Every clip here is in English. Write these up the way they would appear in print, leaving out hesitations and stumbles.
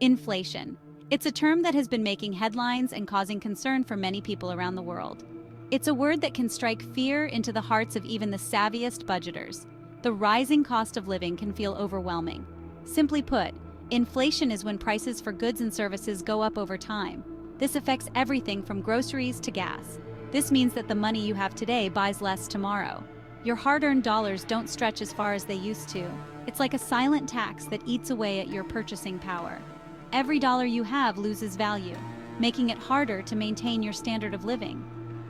Inflation. It's a term that has been making headlines and causing concern for many people around the world. It's a word that can strike fear into the hearts of even the savviest budgeters. The rising cost of living can feel overwhelming. Simply put, inflation is when prices for goods and services go up over time. This affects everything from groceries to gas. This means that the money you have today buys less tomorrow. Your hard-earned dollars don't stretch as far as they used to. It's like a silent tax that eats away at your purchasing power. Every dollar you have loses value, making it harder to maintain your standard of living.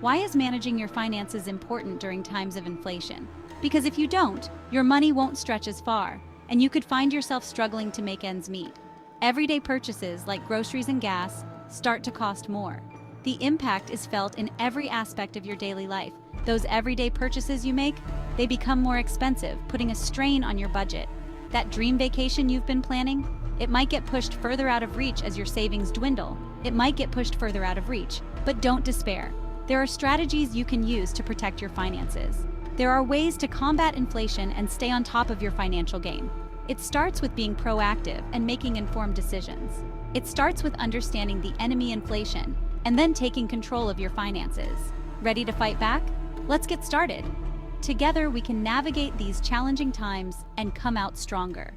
Why is managing your finances important during times of inflation? Because if you don't, your money won't stretch as far, and you could find yourself struggling to make ends meet. Everyday purchases like groceries and gas start to cost more. The impact is felt in every aspect of your daily life. Those everyday purchases you make, they become more expensive, putting a strain on your budget. That dream vacation you've been planning, it might get pushed further out of reach as your savings dwindle. It might get pushed further out of reach, but don't despair. There are strategies you can use to protect your finances. There are ways to combat inflation and stay on top of your financial game. It starts with being proactive and making informed decisions. It starts with understanding the enemy inflation and then taking control of your finances. Ready to fight back? Let's get started. Together, we can navigate these challenging times and come out stronger.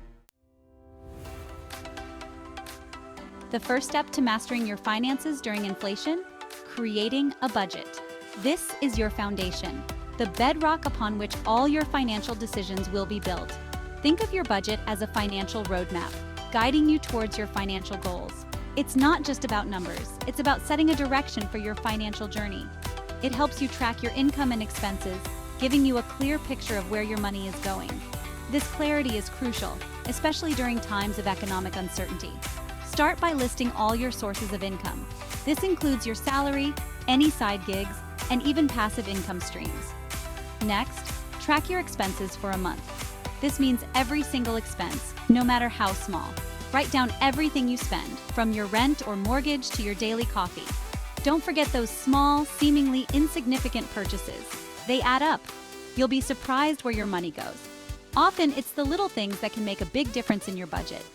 The first step to mastering your finances during inflation? Creating a budget. This is your foundation, the bedrock upon which all your financial decisions will be built. Think of your budget as a financial roadmap, guiding you towards your financial goals. It's not just about numbers, it's about setting a direction for your financial journey. It helps you track your income and expenses, giving you a clear picture of where your money is going. This clarity is crucial, especially during times of economic uncertainty. Start by listing all your sources of income. This includes your salary, any side gigs, and even passive income streams. Next, track your expenses for a month. This means every single expense, no matter how small. Write down everything you spend, from your rent or mortgage to your daily coffee. Don't forget those small, seemingly insignificant purchases. They add up. You'll be surprised where your money goes. Often, it's the little things that can make a big difference in your budget.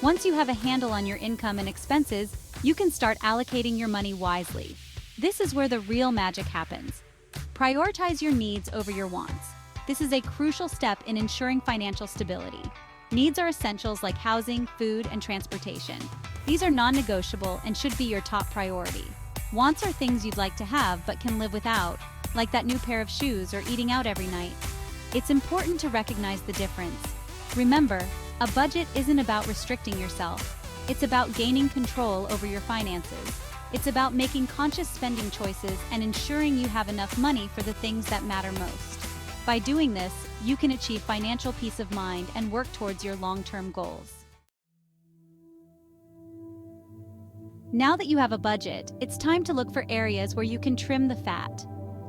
Once you have a handle on your income and expenses, you can start allocating your money wisely. This is where the real magic happens. Prioritize your needs over your wants. This is a crucial step in ensuring financial stability. Needs are essentials like housing, food, and transportation. These are non-negotiable and should be your top priority. Wants are things you'd like to have but can live without, like that new pair of shoes or eating out every night. It's important to recognize the difference. Remember, a budget isn't about restricting yourself. It's about gaining control over your finances. It's about making conscious spending choices and ensuring you have enough money for the things that matter most. By doing this, you can achieve financial peace of mind and work towards your long-term goals. Now that you have a budget, it's time to look for areas where you can trim the fat.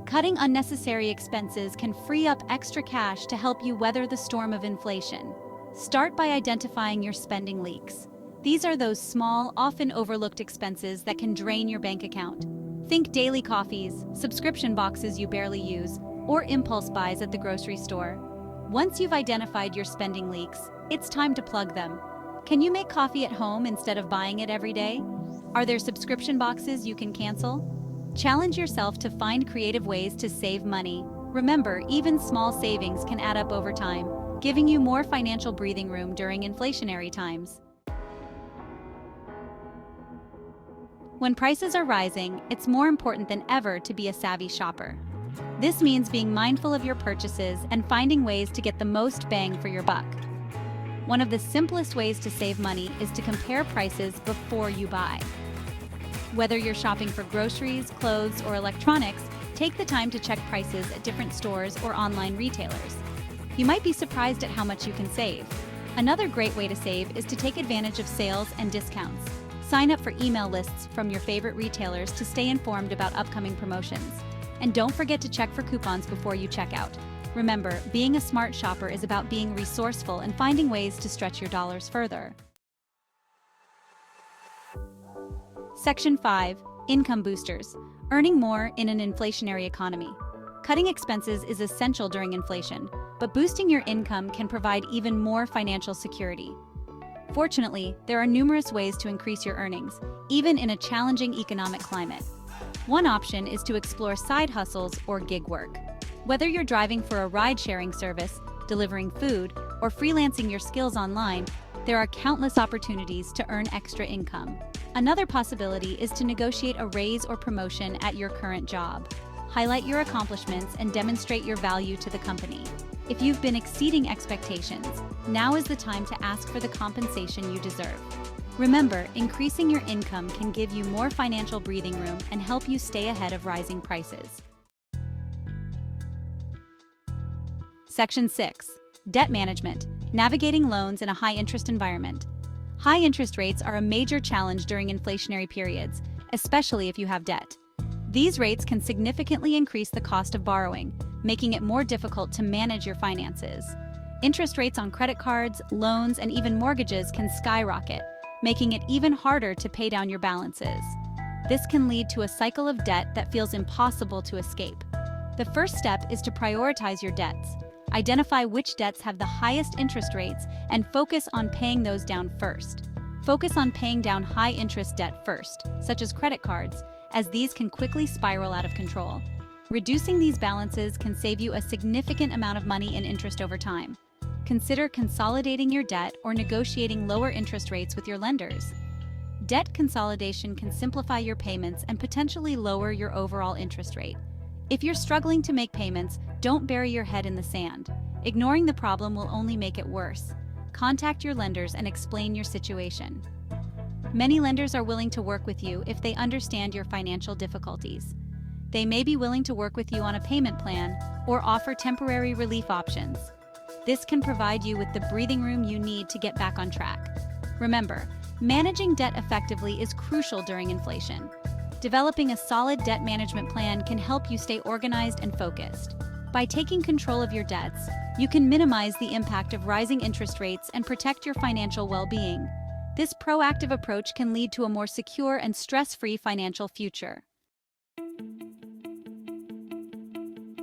Cutting unnecessary expenses can free up extra cash to help you weather the storm of inflation. Start by identifying your spending leaks. These are those small, often overlooked expenses that can drain your bank account. Think daily coffees, subscription boxes you barely use, or impulse buys at the grocery store. Once you've identified your spending leaks, it's time to plug them. Can you make coffee at home instead of buying it every day? Are there subscription boxes you can cancel? Challenge yourself to find creative ways to save money. Remember, even small savings can add up over time, giving you more financial breathing room during inflationary times. When prices are rising, it's more important than ever to be a savvy shopper. This means being mindful of your purchases and finding ways to get the most bang for your buck. One of the simplest ways to save money is to compare prices before you buy. Whether you're shopping for groceries, clothes, or electronics, take the time to check prices at different stores or online retailers. You might be surprised at how much you can save. Another great way to save is to take advantage of sales and discounts. Sign up for email lists from your favorite retailers to stay informed about upcoming promotions. And don't forget to check for coupons before you check out. Remember, being a smart shopper is about being resourceful and finding ways to stretch your dollars further. Section 5. Income boosters. Earning more in an inflationary economy. Cutting expenses is essential during inflation, but boosting your income can provide even more financial security. Fortunately, there are numerous ways to increase your earnings, even in a challenging economic climate. One option is to explore side hustles or gig work. Whether you're driving for a ride-sharing service, delivering food, or freelancing your skills online, there are countless opportunities to earn extra income. Another possibility is to negotiate a raise or promotion at your current job. Highlight your accomplishments and demonstrate your value to the company. If you've been exceeding expectations, now is the time to ask for the compensation you deserve. Remember, increasing your income can give you more financial breathing room and help you stay ahead of rising prices. Section 6. Debt management. Navigating loans in a high-interest environment. High interest rates are a major challenge during inflationary periods, especially if you have debt. These rates can significantly increase the cost of borrowing, making it more difficult to manage your finances. Interest rates on credit cards, loans, and even mortgages can skyrocket, making it even harder to pay down your balances. This can lead to a cycle of debt that feels impossible to escape. The first step is to prioritize your debts. Identify which debts have the highest interest rates and focus on paying those down first. Focus on paying down high-interest debt first, such as credit cards, as these can quickly spiral out of control. Reducing these balances can save you a significant amount of money in interest over time. Consider consolidating your debt or negotiating lower interest rates with your lenders. Debt consolidation can simplify your payments and potentially lower your overall interest rate. If you're struggling to make payments, don't bury your head in the sand. Ignoring the problem will only make it worse. Contact your lenders and explain your situation. Many lenders are willing to work with you if they understand your financial difficulties. They may be willing to work with you on a payment plan or offer temporary relief options. This can provide you with the breathing room you need to get back on track. Remember, managing debt effectively is crucial during inflation. Developing a solid debt management plan can help you stay organized and focused. By taking control of your debts, you can minimize the impact of rising interest rates and protect your financial well-being. This proactive approach can lead to a more secure and stress-free financial future.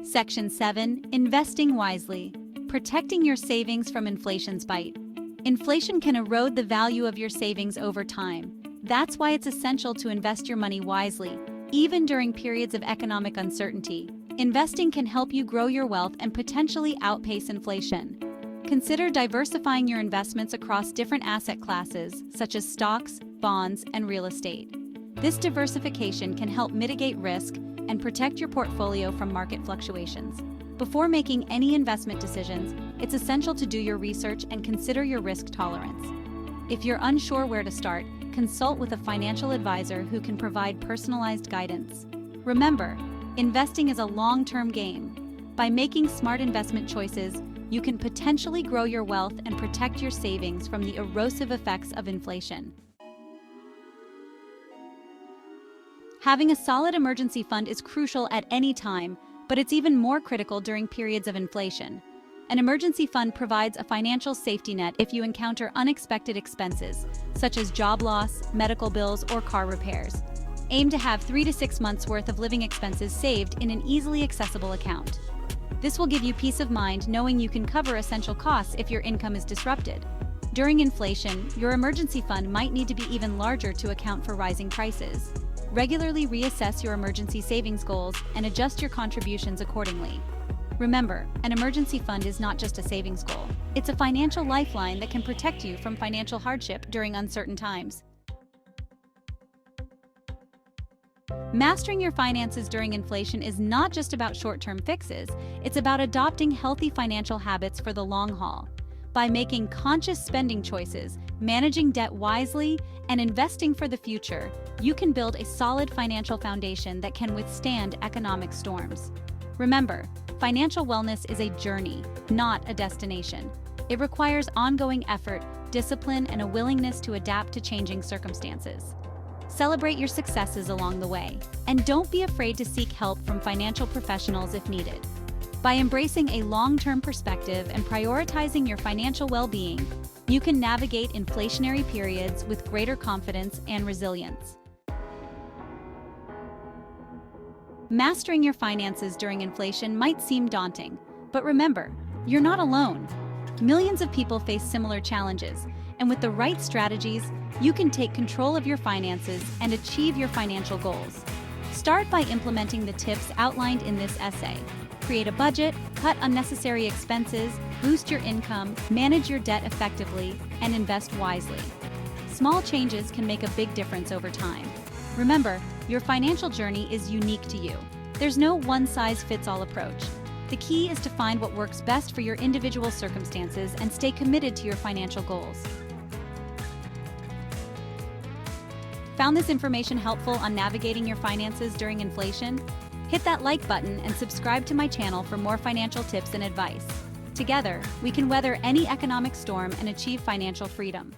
Section 7. Investing wisely. Protecting your savings from inflation's bite. Inflation can erode the value of your savings over time. That's why it's essential to invest your money wisely, even during periods of economic uncertainty. Investing can help you grow your wealth and potentially outpace inflation. Consider diversifying your investments across different asset classes, such as stocks, bonds, and real estate. This diversification can help mitigate risk and protect your portfolio from market fluctuations. Before making any investment decisions, it's essential to do your research and consider your risk tolerance. If you're unsure where to start, consult with a financial advisor who can provide personalized guidance. Remember, investing is a long-term game. By making smart investment choices, you can potentially grow your wealth and protect your savings from the erosive effects of inflation. Having a solid emergency fund is crucial at any time, but it's even more critical during periods of inflation. An emergency fund provides a financial safety net if you encounter unexpected expenses, such as job loss, medical bills, or car repairs. Aim to have 3 to 6 months' worth of living expenses saved in an easily accessible account. This will give you peace of mind knowing you can cover essential costs if your income is disrupted. During inflation, your emergency fund might need to be even larger to account for rising prices. Regularly reassess your emergency savings goals and adjust your contributions accordingly. Remember, an emergency fund is not just a savings goal. It's a financial lifeline that can protect you from financial hardship during uncertain times. Mastering your finances during inflation is not just about short-term fixes, it's about adopting healthy financial habits for the long haul. By making conscious spending choices, managing debt wisely, and investing for the future, you can build a solid financial foundation that can withstand economic storms. Remember, financial wellness is a journey, not a destination. It requires ongoing effort, discipline, and a willingness to adapt to changing circumstances. Celebrate your successes along the way, and don't be afraid to seek help from financial professionals if needed. By embracing a long-term perspective and prioritizing your financial well-being, you can navigate inflationary periods with greater confidence and resilience. Mastering your finances during inflation might seem daunting, but remember, you're not alone. Millions of people face similar challenges, And with the right strategies, you can take control of your finances and achieve your financial goals. Start by implementing the tips outlined in this essay. Create a budget, cut unnecessary expenses, boost your income, manage your debt effectively, and invest wisely. Small changes can make a big difference over time. Remember, your financial journey is unique to you. There's no one-size-fits-all approach. The key is to find what works best for your individual circumstances and stay committed to your financial goals. Found this information helpful on navigating your finances during inflation? Hit that like button and subscribe to my channel for more financial tips and advice. Together, we can weather any economic storm and achieve financial freedom.